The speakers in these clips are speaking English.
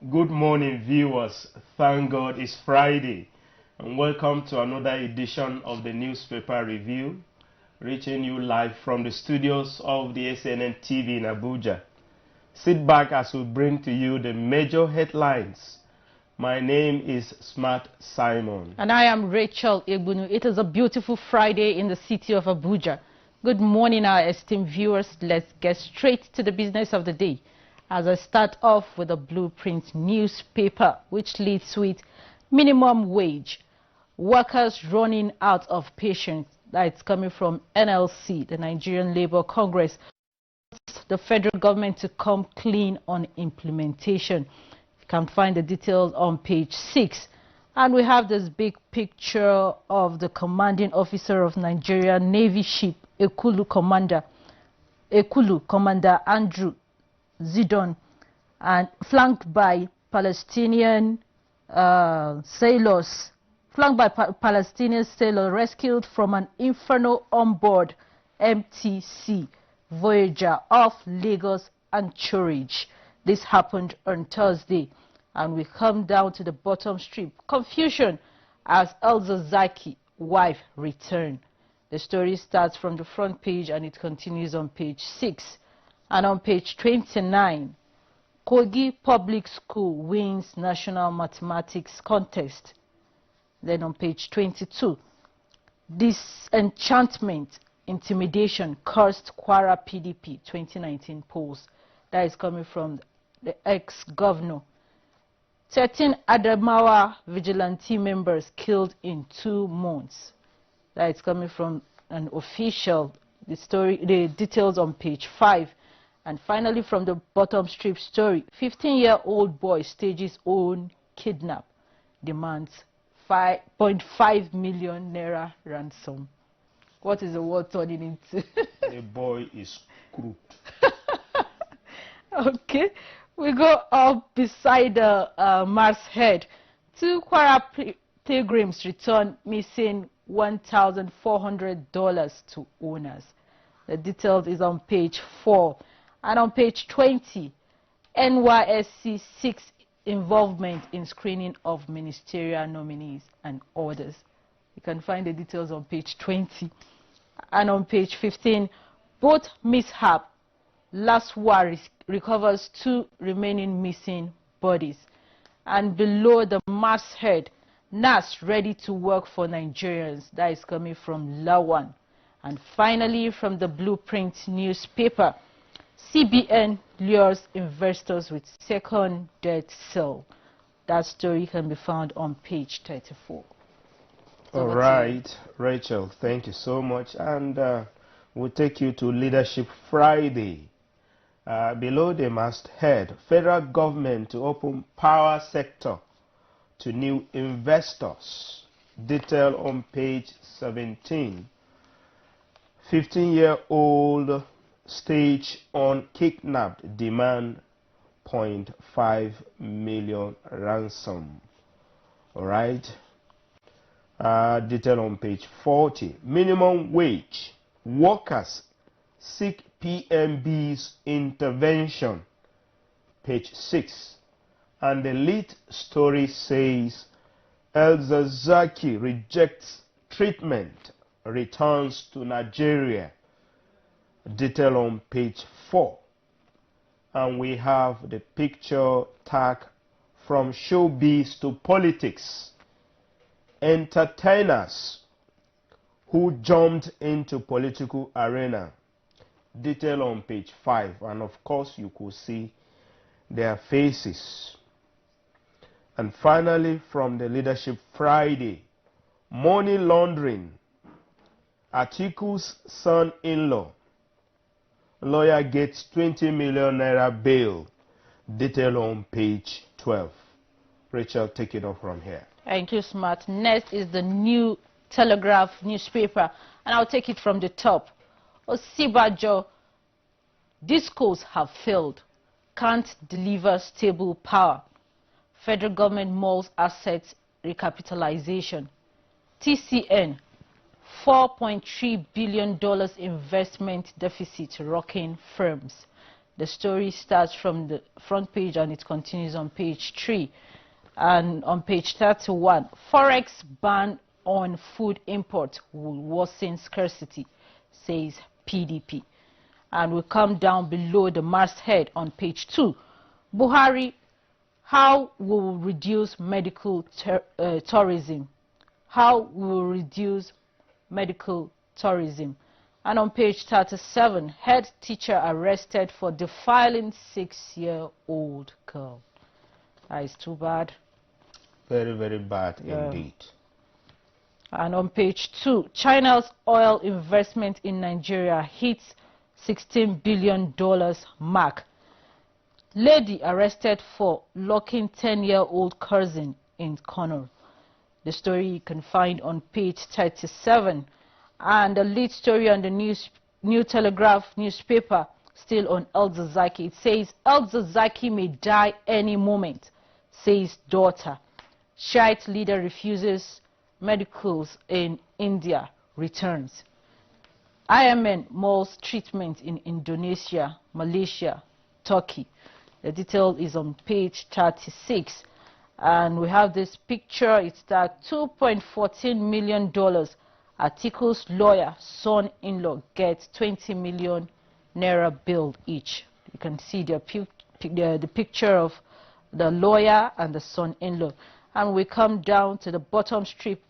Good morning, viewers. Thank God it's Friday, and welcome to another edition of the Newspaper Review, reaching you live from the studios of the ACNNTV in Abuja. Sit back as we bring to you the major headlines. My name is Smart Simon. And I am Rachel Egbunu. It is a beautiful Friday in the city of Abuja. Good morning, our esteemed viewers. Let's get straight to the business of the day. As I start off with a Blueprint newspaper, which leads with minimum wage. Workers running out of patience. That's coming from NLC, the Nigerian Labour Congress. The federal government to come clean on implementation. You can find the details on page 6. And we have this big picture of the commanding officer of Nigeria Navy ship, Ekulu Commander Andrew Zidon, and flanked by Palestinian sailors, rescued from an inferno on board MTC Voyager off Lagos Anchorage. This happened on Thursday, and we come down to the bottom strip. Confusion as El-Zazaki wife returned. The story starts from the front page and it continues on page 6. And on page 29, Kogi Public School wins National Mathematics Contest. Then on page 22, disenchantment, intimidation cursed Kwara PDP 2019 polls. That is coming from the ex-governor. 13 Adamawa vigilante members killed in 2 months. That is coming from an official. The details on page 5. And finally, from the bottom strip story, 15-year-old boy stages own kidnap, demands 5.5 million naira ransom. What is the world turning into? The boy is crooked. Okay, we go up beside the masthead. 2 Kwara pilgrims return missing $1,400 to owners. The details is on page 4. And on page 20, NYSC 6 involvement in screening of ministerial nominees and orders. You can find the details on page 20. And on page 15, boat mishap. Laswa recovers 2 remaining missing bodies. And below the masthead, NAS ready to work for Nigerians. That is coming from Lawan. And finally, from the Blueprint newspaper, CBN lures investors with second debt sale. That story can be found on page 34. All right, Rachel, thank you so much. And we'll take you to Leadership Friday. Below the masthead, federal government to open power sector to new investors. Detail on page 17. 15-year-old stage on kidnapped, demand 0.5 million ransom. All right. Detail on page 40. Minimum wage. Workers seek PMB's intervention. Page 6. And the lead story says El-Zazaki rejects treatment, returns to Nigeria. Detail on page 4. And we have the picture tag from showbiz to politics. Entertainers who jumped into political arena. Detail on page 5. And of course you could see their faces. And finally, from the Leadership Friday, money laundering. Atiku's son-in-law, lawyer gets 20 million naira bail. Detail on page 12. Rachel, take it off from here. Thank you, Smart. Next is the New Telegraph newspaper, and I'll take it from the top. Osibajo, discos have failed, can't deliver stable power. Federal government mulls assets recapitalization. TCN, $4.3 billion investment deficit rocking firms. The story starts from the front page and it continues on page 3. And on page 31, Forex ban on food import will worsen scarcity, says PDP. And we come down below the masthead on page 2. Buhari, how will reduce medical tourism? How will reduce medical tourism? And on page 37, head teacher arrested for defiling 6-year-old girl. That is too bad. Very, very bad indeed. And on page 2, China's oil investment in Nigeria hits $16 billion mark. Lady arrested for locking 10-year-old cousin in corner. The story you can find on page 37. And the lead story on the New Telegraph newspaper, still on El-Zazaki. It says, El-Zazaki may die any moment, says daughter. Shiite leader refuses medicals in India, returns. IMN mulls treatment in Indonesia, Malaysia, Turkey. The detail is on page 36. And we have this picture. It's that $2.14 million. Atiku's lawyer, son-in-law, gets 20 million naira bill each. You can see the picture of the lawyer and the son-in-law. And we come down to the bottom strip.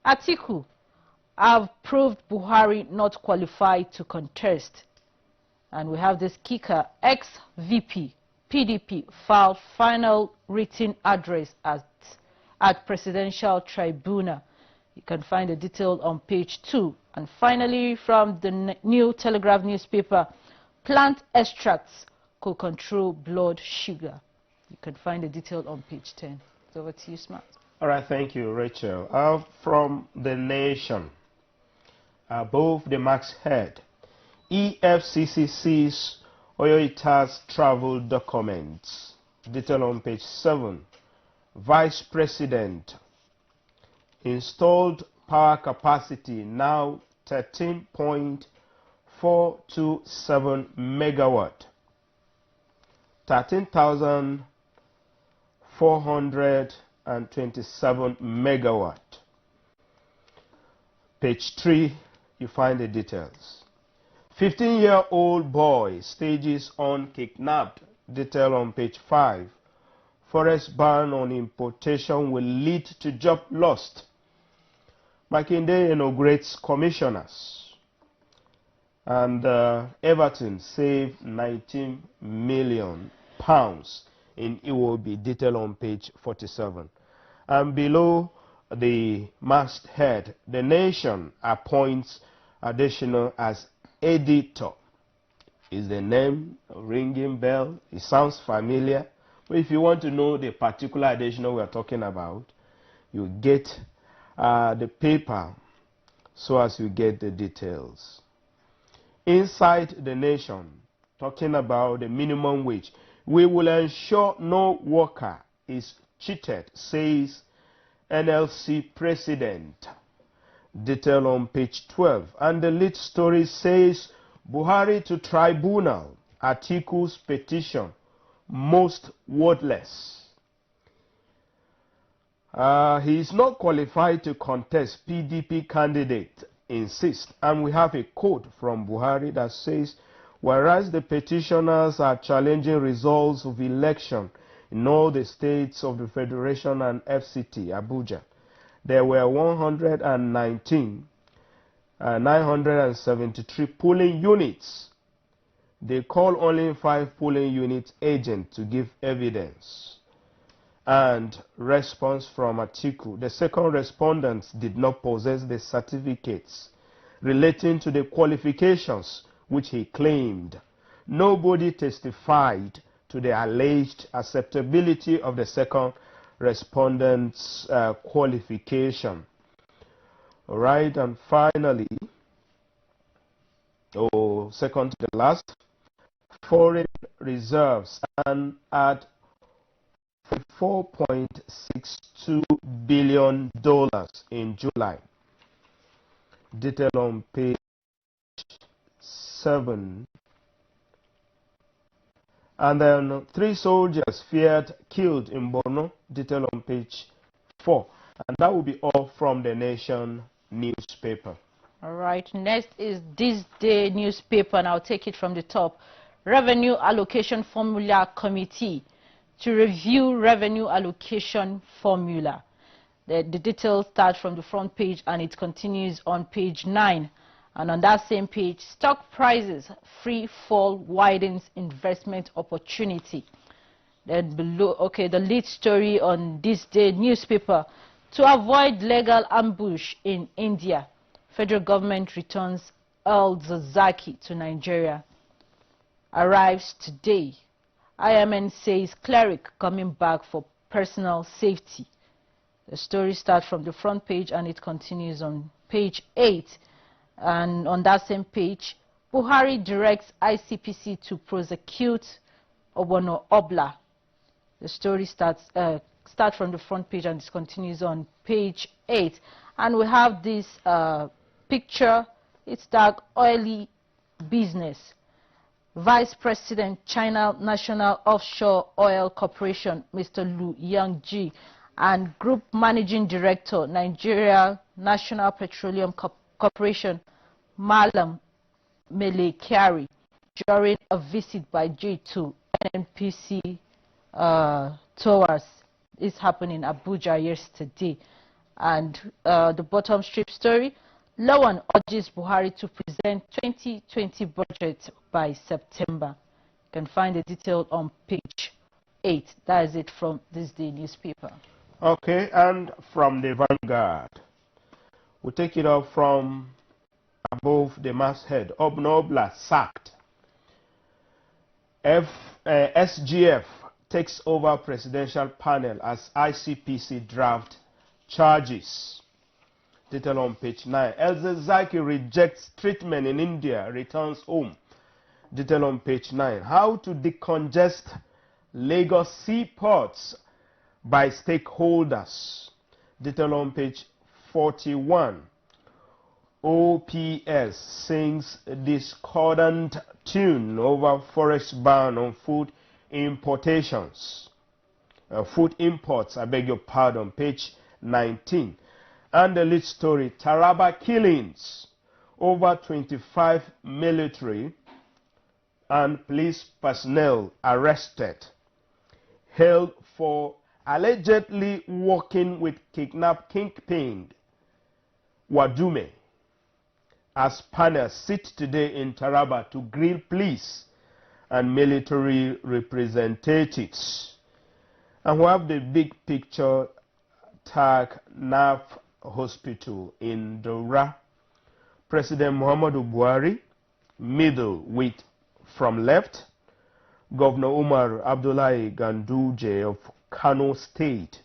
Atiku have proved Buhari not qualified to contest. And we have this kicker, ex-VP, PDP, filed final written address at Presidential Tribunal. You can find the detail on page 2. And finally, from the New Telegraph newspaper, plant extracts could control blood sugar. You can find the detail on page 10. It's over to you, Smart. All right, thank you, Rachel. From The Nation, above the masthead, EFCC sees Oyo Ita's travel documents. Detail on page 7. Vice President, installed power capacity now 13.427 megawatt, 13,427 megawatt. Page 3, you find the details. 15-year-old boy stages on kidnapped. Detail on page 5. Forest ban on importation will lead to job loss. Makinde inaugurates commissioners. And Everton saved £19 million in Iwobi. Detail on page 47. And below the masthead, The Nation appoints additional as editor. Is the name ringing bell? It sounds familiar. But if you want to know the particular additional we are talking about, you get the paper so as you get the details. Inside The Nation, talking about the minimum wage, we will ensure no worker is cheated, says NLC president. Detail on page 12. And the lead story says, Buhari to tribunal, Atiku's petition most wordless. He is not qualified to contest, PDP candidate insists. And we have a quote from Buhari that says, whereas the petitioners are challenging results of election in all the states of the Federation and FCT, Abuja, there were 973 polling units. They call only 5 polling unit agents to give evidence. And response from Atiku. The second respondents did not possess the certificates relating to the qualifications which he claimed. Nobody testified to the alleged acceptability of the second respondent's qualification. All right, and finally, second to the last, foreign reserves stand at $4.62 billion in July. Detail on page 7. And then 3 soldiers feared killed in Borno, detail on page 4. And that will be all from the Nation newspaper. All right, next is This Day newspaper, and I'll take it from the top. Revenue Allocation Formula Committee to review revenue allocation formula. The details start from the front page and it continues on page 9. And on that same page, stock prices free fall widens investment opportunity. Then below, okay, the lead story on This Day newspaper: to avoid legal ambush in India, federal government returns Al-Zazaki to Nigeria. Arrives today. IMN says cleric coming back for personal safety. The story starts from the front page and it continues on page 8. And on that same page, Buhari directs ICPC to prosecute Obono Obla. The story starts from the front page and it continues on page 8. And we have this picture. It's dark oily business. Vice President, China National Offshore Oil Corporation, Mr. Lu Yangji, and Group Managing Director, Nigeria National Petroleum Corporation, Malam Melekiari, during a visit by G to NNPC Towers. This happened in Abuja yesterday. And the bottom strip story: Lawan urges Buhari to present 2020 budget by September. You can find the detail on page 8. That is it from This Day newspaper. Okay, and from the Vanguard, we take it up from above the masthead. Obono Obla sacked. SGF takes over presidential panel as ICPC draft charges. Detail on page 9. El-Zazaki rejects treatment in India, returns home. Detail on page 9. How to decongest Lagos seaports by stakeholders. Detail on page 41. OPS sings discordant tune over forest ban on food importations. Food imports, I beg your pardon, page 19. And the lead story: Taraba killings, over 25 military and police personnel arrested, held for allegedly working with kidnapped kingpin Wadume, as panels sit today in Taraba to grill police and military representatives. And we have the big picture tag NAF Hospital in Daura. President Muhammadu Buhari, middle with from left, Governor Umar Abdullahi Ganduje of Kano State,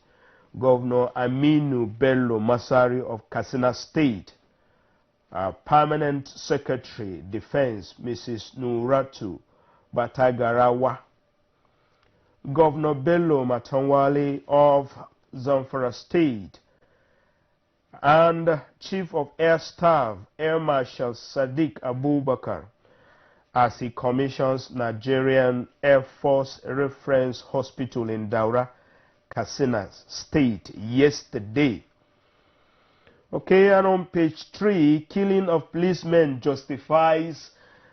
Governor Aminu Bello Masari of Katsina State, Permanent Secretary Defense Mrs. Nuratu Batagarawa, Governor Bello Matanwale of Zamfara State, and Chief of Air Staff Air Marshal Sadiq Abubakar, as he commissions Nigerian Air Force Reference Hospital in Daura, Katsina State yesterday. Okay, and on page 3, killing of policemen justifies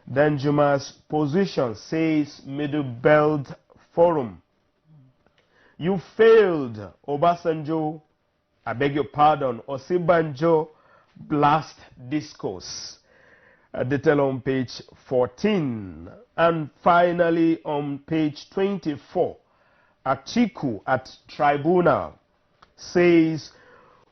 Danjuma's position, says Middle Belt Forum. You failed, Obasanjo, I beg your pardon, Osibanjo blast discourse. Detail on page 14. And finally on page 24, Atiku at tribunal says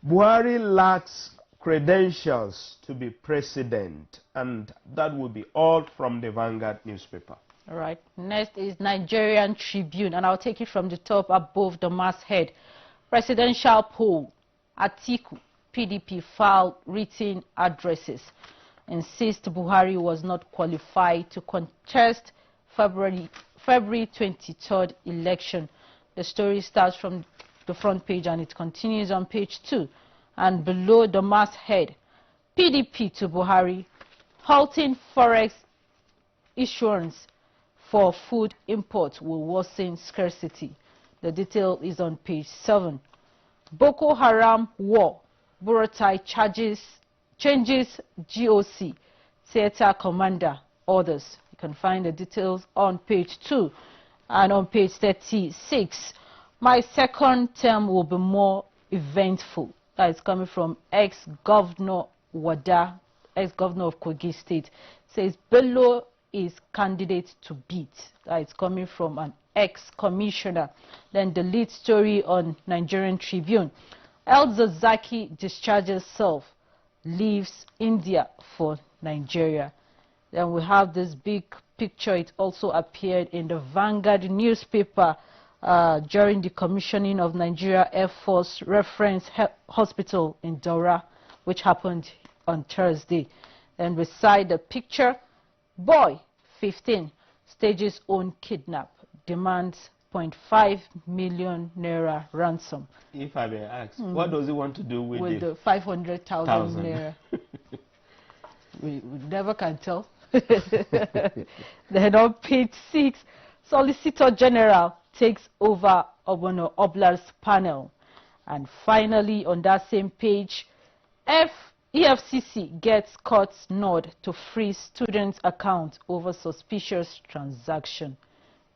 Buhari lacks credentials to be president. And that will be all from the Vanguard newspaper. All right. Next is Nigerian Tribune, and I'll take it from the top above the masthead. Presidential poll: Atiku, PDP filed written addresses, insist Buhari was not qualified to contest February 23rd election. The story starts from the front page and it continues on page 2. And below the masthead, PDP to Buhari, halting forex issuance, for food import will worsen scarcity. The detail is on page 7. Boko Haram war. Buratai changes GOC. Theater commander orders. You can find the details on page 2. And on page 36, my second term will be more eventful. That is coming from ex-governor Wada, ex-governor of Kogi State. Says Bello is candidate to beat. That is coming from an ex-commissioner. Then the lead story on Nigerian Tribune. El Zazaki discharges self, leaves India for Nigeria. Then we have this big picture. It also appeared in the Vanguard newspaper during the commissioning of Nigeria Air Force Reference Hospital in Daura, which happened on Thursday. And beside the picture, boy, 15, stages own kidnap, demands 0.5 million naira ransom. If I may ask, what does he want to do with the 500,000 naira? we never can tell. Then on page 6, Solicitor General takes over Obono Obla's panel. And finally, on that same page, EFCC gets court's nod to freeze students' account over suspicious transaction.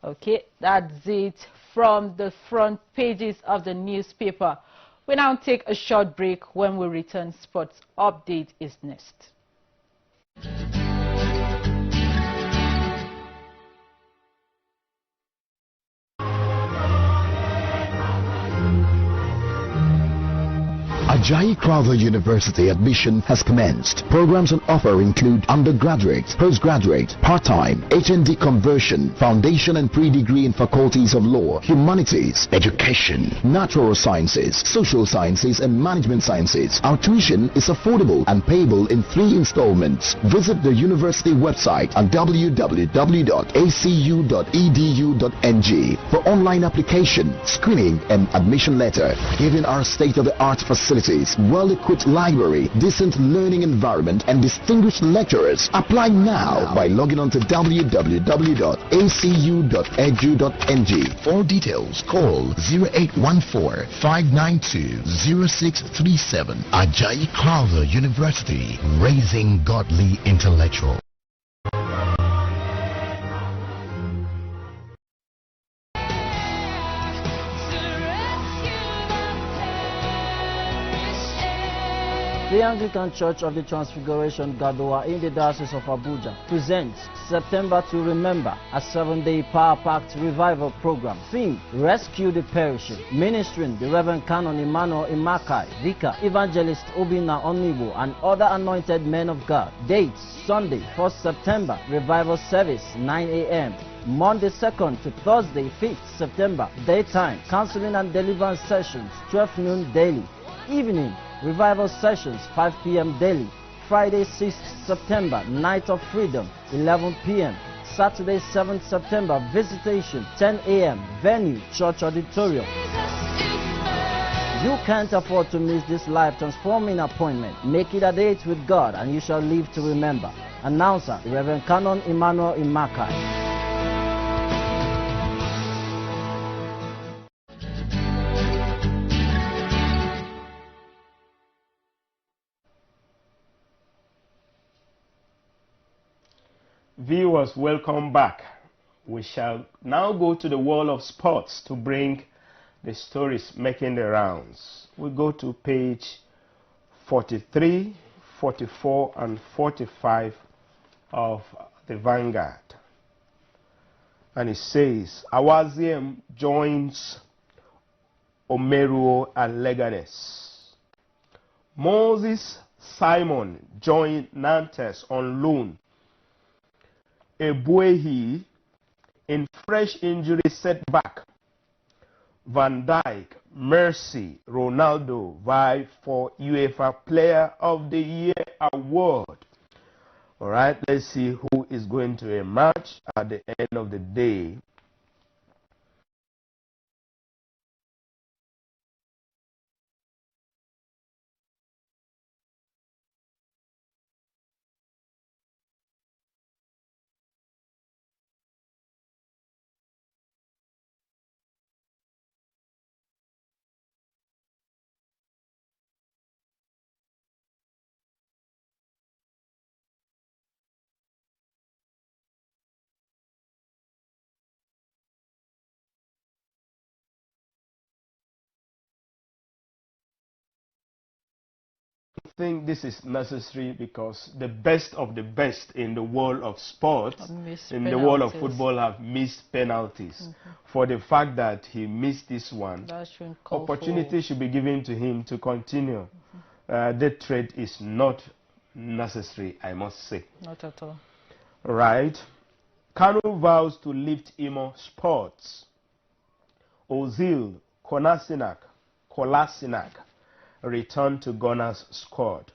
Okay, that's it from the front pages of the newspaper. We now take a short break. When we return, Sports Update is next. Ajayi Crowther University admission has commenced. Programs on offer include undergraduate, postgraduate, part-time, HND conversion, foundation and pre-degree in faculties of law, humanities, education, natural sciences, social sciences and management sciences. Our tuition is affordable and payable in 3 installments. Visit the university website at www.acu.edu.ng for online application, screening and admission letter. Given our state-of-the-art facilities, well-equipped library, decent learning environment and distinguished lecturers. Apply now by logging on to www.acu.edu.ng. For details, call 0814-592-0637. Ajayi Crowther University, raising godly intellectuals. The Anglican Church of the Transfiguration Gadoa in the Diocese of Abuja presents September to Remember, a 7-day power-packed revival program. Theme: Rescue the Perishing. Ministering the Reverend Canon Emmanuel Imakai, Vicar, Evangelist Obina Onibo, and other anointed men of God. Dates: Sunday, 1st September, revival service, 9 a.m. Monday 2nd to Thursday 5th September, daytime, counseling and deliverance sessions, 12 noon daily. Evening, revival sessions, 5 p.m. daily. Friday 6th September, Night of Freedom, 11 p.m. Saturday 7th September, visitation, 10 a.m. Venue, Church Auditorium. You can't afford to miss this life-transforming appointment. Make it a date with God and you shall live to remember. Announcer, Reverend Canon Emmanuel Imakai. Viewers, welcome back. We shall now go to the world of sports to bring the stories making the rounds. We go to page 43, 44 and 45 of the Vanguard. And it says, Awaziem joins Omeruo and Leganes. Moses Simon joined Nantes on loan. Ebuehi in fresh injury setback. Van Dijk, Mercy, Ronaldo vie for UEFA Player of the Year award. All right, let's see who is going to emerge at the end of the day. think this is necessary because the best of the best in the world of sports, in the world of football, have missed penalties. For the fact that he missed this one, opportunity should be given to him to continue. That trade is not necessary, I must say. Not at all. Right. Kanu vows to lift Imo sports. Ozil, Kolasinac return to Ghana's squad.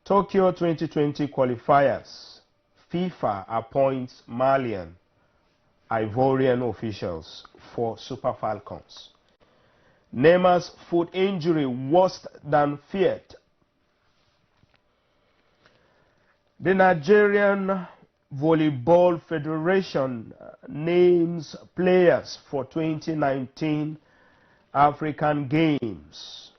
Tokyo 2020 qualifiers. FIFA appoints Malian, Ivorian officials for Super Falcons. Neymar's foot injury worse than feared. The Nigerian Volleyball Federation names players for 2019 African Games.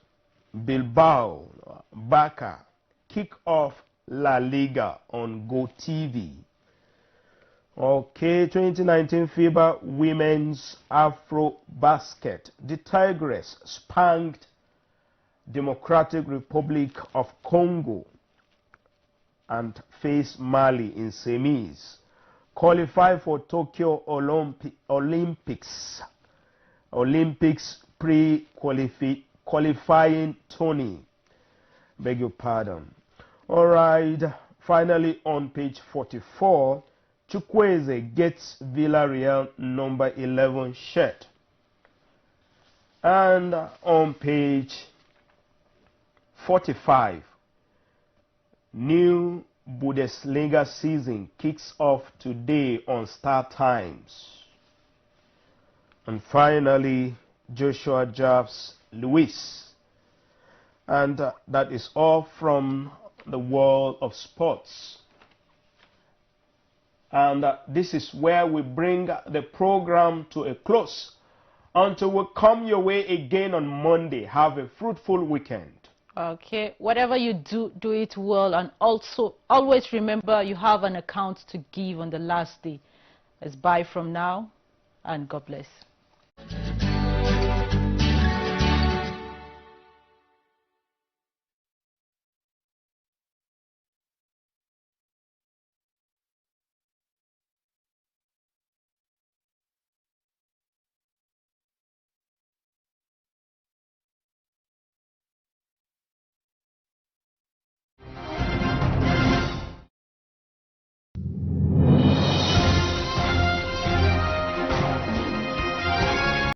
Bilbao, Baka, kick off La Liga on Go TV. Okay, 2019 FIBA Women's Afro Basket. The Tigress spanked Democratic Republic of Congo and face Mali in semis. Qualify for Tokyo Olympics pre-qualifying tourney. Beg your pardon. All right. Finally, on page 44, Chukwueze gets Villarreal number 11 shirt. And on page 45, new Bundesliga season kicks off today on Star Times. And finally, Joshua Jobs Lewis. And that is all from the world of sports. And this is where we bring the program to a close. Until we come your way again on Monday, have a fruitful weekend. Okay, whatever you do, do it well, and also always remember you have an account to give on the last day. Let's bye from now, and God bless.